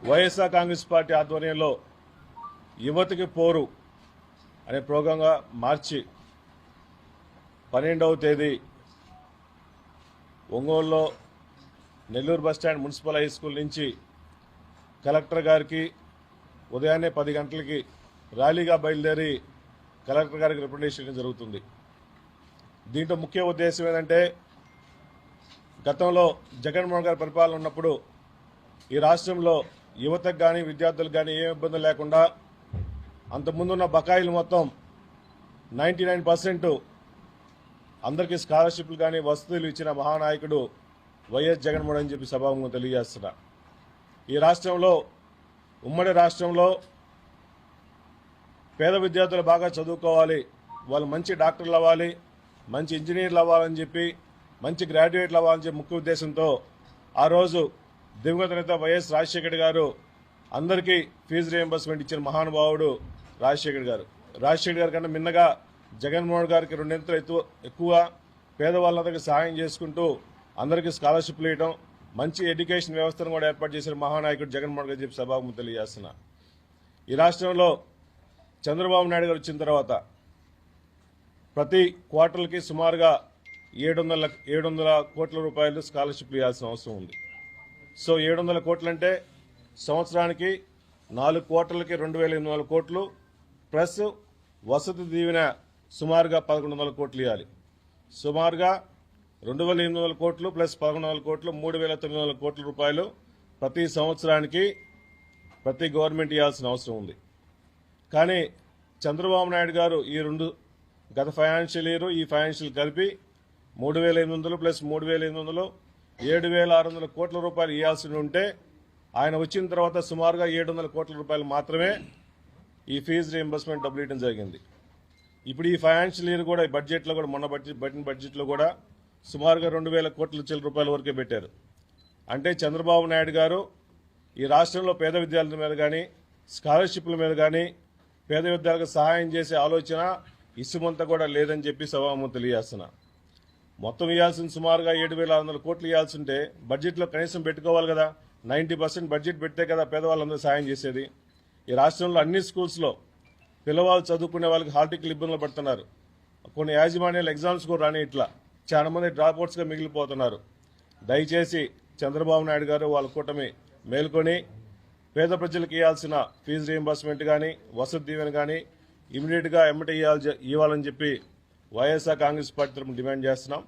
YSR Congress party ఆధ్వర్యంలో యువతకి పోరు అనే ప్రోగ్రాంగా మార్చి 12వ తేదీ ఒంగోలులో Nellore bus stand municipal high school నుంచి కలెక్టర్ గారికి ఉదయాన్నే 10 గంటలకి ర్యాలీగా బయలుదేరి కలెక్టర్ గారికి రిప్రజెంటేషన్ జరుగుతుంది. దీంట్లో ముఖ్య ఉద్దేశం ఏంటంటే గతంలో జగన్మోహన్ గారి పరిపాలన ఉన్నప్పుడు ఈ రాష్ట్రంలో యువతకు కానీ విద్యార్థులకు కానీ ఏ ఇబ్బంది లేకుండా అంతకుముందున్న బకాయిలు మొత్తం 99% అందరికీ స్కాలర్షిప్లు కానీ వసతులు ఇచ్చిన మహానాయకుడు వైఎస్ జగన్మోహన్ అని చెప్పి సభాముఖంగా తెలియజేస్తున్నా. ఈ రాష్ట్రంలో ఉమ్మడి రాష్ట్రంలో పేద విద్యార్థులు బాగా చదువుకోవాలి, వాళ్ళు మంచి డాక్టర్లు అవ్వాలి, మంచి ఇంజనీర్లు అవ్వాలని చెప్పి, మంచి గ్రాడ్యుయేట్లు అవ్వాలని చెప్పి ముఖ్య ఉద్దేశంతో ఆ రోజు దివంగత నేత వైఎస్ రాజశేఖర్ గారు అందరికీ ఫీజు రియంబర్స్మెంట్ ఇచ్చిన మహానుభావుడు రాజశేఖర్ గారు. రాజశేఖర్ గారి కన్నా మిన్నగా జగన్మోహన్ గారికి 2 ఇంతలు ఎక్కువ పేదవాళ్ళందరికీ సహాయం చేసుకుంటూ అందరికీ స్కాలర్షిప్లు ఇవ్వడం, మంచి ఎడ్యుకేషన్ వ్యవస్థను కూడా ఏర్పాటు చేసిన మహానాయకుడు జగన్మోహన్ గారు చెప్పి సభాముఖంగా తెలియజేస్తున్నా. ఈ రాష్ట్రంలో చంద్రబాబు నాయుడు గారు వచ్చిన తర్వాత ప్రతి క్వార్టర్కి సుమారుగా 700 కోట్ల రూపాయలు స్కాలర్షిప్లు ఇవ్వాల్సిన అవసరం ఉంది. సో 700 కోట్లంటే సంవత్సరానికి 4 క్వార్టర్లకి 2,800 కోట్లు ప్లస్ వసతి దీవెన సుమారుగా 1,100 కోట్లు ఇవ్వాలి. సుమారుగా 2,800 కోట్లు ప్లస్ 1,100 కోట్లు 3,900 కోట్ల రూపాయలు ప్రతి సంవత్సరానికి ప్రతి గవర్నమెంట్ ఇవ్వాల్సిన అవసరం ఉంది. కానీ చంద్రబాబు నాయుడు గారు ఈ గత ఫైనాన్షియల్ ఇయర్ ఈ ఫైనాన్షియల్ కలిపి 3,800 ప్లస్ 3,800 7,600 కోట్ల రూపాయలు ఇవ్వాల్సి ఉంటే ఆయన వచ్చిన తర్వాత సుమారుగా 700 కోట్ల రూపాయలు మాత్రమే ఈ ఫీజు రీయింబర్స్మెంట్ డబ్బులు ఇవ్వడం జరిగింది. ఇప్పుడు ఈ ఫైనాన్షియల్ ఇయర్ కూడా ఈ బడ్జెట్లో కూడా మొన్న బడ్జెట్లో కూడా సుమారుగా 2,000 కోట్ల రూపాయల వరకే పెట్టారు. అంటే చంద్రబాబు నాయుడు గారు ఈ రాష్ట్రంలో పేద విద్యార్థుల మీద కానీ స్కాలర్షిప్ల మీద కానీ పేద విద్యార్థులకు సహాయం చేసే ఆలోచన ఇసుమంతా కూడా లేదని చెప్పి సభాముఖంగా తెలియజేస్తున్నా. మొత్తం ఇవ్వాల్సిన సుమారుగా 7,600 కోట్లు ఇవ్వాల్సి ఉంటే బడ్జెట్లో కనీసం పెట్టుకోవాలి కదా. 90% బడ్జెట్ పెడితే కదా పేదవాళ్ళందరూ సాయం చేసేది. ఈ రాష్ట్రంలో అన్ని స్కూల్స్లో పిల్లవాళ్ళు చదువుకునే వాళ్ళకి హాల్ టికెట్లు ఇబ్బందులు పడుతున్నారు. కొన్ని యాజమాన్యాలు ఎగ్జామ్స్ కూడా రాని ఇట్లా చాలా మంది డ్రాప్అవుట్స్గా మిగిలిపోతున్నారు. దయచేసి చంద్రబాబు నాయుడు గారు వాళ్ళ కూటమి మేల్కొని పేద ప్రజలకు ఇవ్వాల్సిన ఫీజు రీయింబర్స్మెంట్ కానీ వసతి దీవెన కానీ ఇమీడియట్గా ఎమ్మటి ఇవ్వాలని చెప్పి వైఎస్ఆర్ కాంగ్రెస్ పార్టీ తరఫున డిమాండ్ చేస్తున్నాం.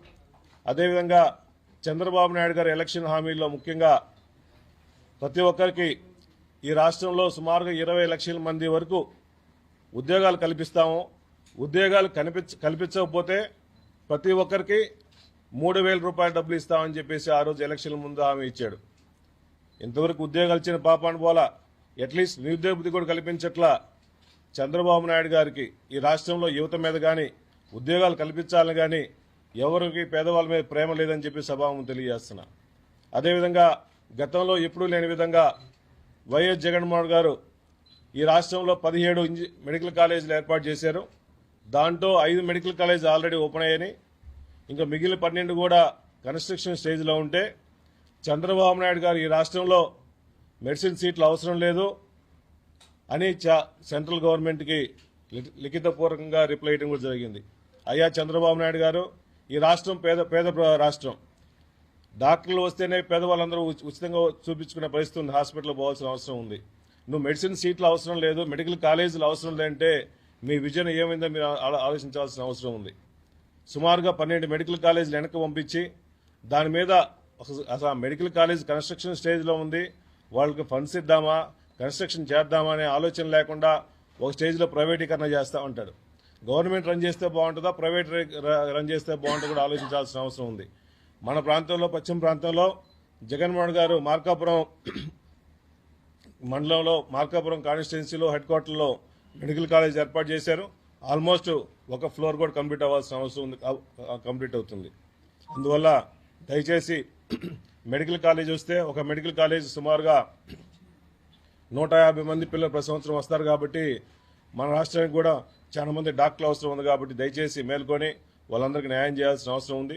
అదేవిధంగా చంద్రబాబు నాయుడు గారు ఎలక్షన్ హామీల్లో ముఖ్యంగా ప్రతి ఒక్కరికి ఈ రాష్ట్రంలో సుమారుగా 20 లక్షల మంది వరకు ఉద్యోగాలు కల్పిస్తాము, ఉద్యోగాలు కల్పించకపోతే ప్రతి ఒక్కరికి 3,000 రూపాయల డబ్బులు ఇస్తామని చెప్పేసి ఆ రోజు ఎలక్షన్ ముందు హామీ ఇచ్చాడు. ఇంతవరకు ఉద్యోగాలు ఇచ్చిన పాపాను పోలా, అట్లీస్ట్ నిరుద్యోగ బుద్ధి కూడా కల్పించట్లా. చంద్రబాబు నాయుడు గారికి ఈ రాష్ట్రంలో యువత మీద కానీ ఉద్యోగాలు కల్పించాలని కానీ ఎవరికి పేదవాళ్ళ మీద ప్రేమ లేదని చెప్పి సభాముఖంగా తెలియజేస్తున్నా. అదేవిధంగా గతంలో ఎప్పుడూ లేని విధంగా వైఎస్ జగన్మోహన్ గారు ఈ రాష్ట్రంలో 17 మెడికల్ కాలేజీలు ఏర్పాటు చేశారు. దాంట్లో 5 మెడికల్ కాలేజీ ఆల్రెడీ ఓపెన్ అయ్యాయి, ఇంకా మిగిలిన 12 కూడా కన్స్ట్రక్షన్ స్టేజ్లో ఉంటే చంద్రబాబు నాయుడు గారు ఈ రాష్ట్రంలో మెడిసిన్ సీట్లు అవసరం లేదు అని సెంట్రల్ గవర్నమెంట్కి లిఖితపూర్వకంగా రిప్లై ఇవ్వడం కూడా జరిగింది. అయ్యా చంద్రబాబు నాయుడు గారు, ఈ రాష్ట్రం పేద రాష్ట్రం. డాక్టర్లు వస్తేనే పేదవాళ్ళందరూ ఉచితంగా చూపించుకునే పరిస్థితి ఉంది, హాస్పిటల్ పోవాల్సిన అవసరం ఉంది. నువ్వు మెడిసిన్ సీట్లు అవసరం లేదు, మెడికల్ కాలేజీలు అవసరం లేదంటే మీ విజన్ ఏమైందో మీరు ఆలోచించాల్సిన అవసరం ఉంది. సుమారుగా 12 మెడికల్ కాలేజీలు వెనక్కి పంపించి దాని మీద అసలు మెడికల్ కాలేజ్ కన్స్ట్రక్షన్ స్టేజ్లో ఉంది, వాళ్ళకి ఫండ్స్ ఇద్దామా కన్స్ట్రక్షన్ చేద్దామా అనే ఆలోచన లేకుండా ఒక స్టేజ్లో ప్రైవేటీకరణ చేస్తా ఉంటాడు. గవర్నమెంట్ రన్ చేస్తే బాగుంటుందా, ప్రైవేట్ రన్ చేస్తే బాగుంటుందో కూడా ఆలోచించాల్సిన అవసరం ఉంది. మన ప్రాంతంలో పశ్చిమ ప్రాంతంలో జగన్మోహన్ గారు మార్కాపురం మండలంలో మార్కాపురం కాన్స్టిట్యున్సీలో హెడ్ క్వార్టర్లో మెడికల్ కాలేజ్ ఏర్పాటు చేశారు. ఆల్మోస్ట్ ఒక ఫ్లోర్ కూడా కంప్లీట్ అవ్వాల్సిన అవసరం ఉంది, కంప్లీట్ అవుతుంది. అందువల్ల దయచేసి మెడికల్ కాలేజ్ వస్తే ఒక మెడికల్ కాలేజ్ సుమారుగా 150 మంది పిల్లలు ప్రతి సంవత్సరం వస్తారు కాబట్టి మన రాష్ట్రానికి కూడా చాలా మంది డాక్టర్లు అవసరం ఉంది కాబట్టి దయచేసి మేల్కొని వాళ్ళందరికీ న్యాయం చేయాల్సిన అవసరం ఉంది.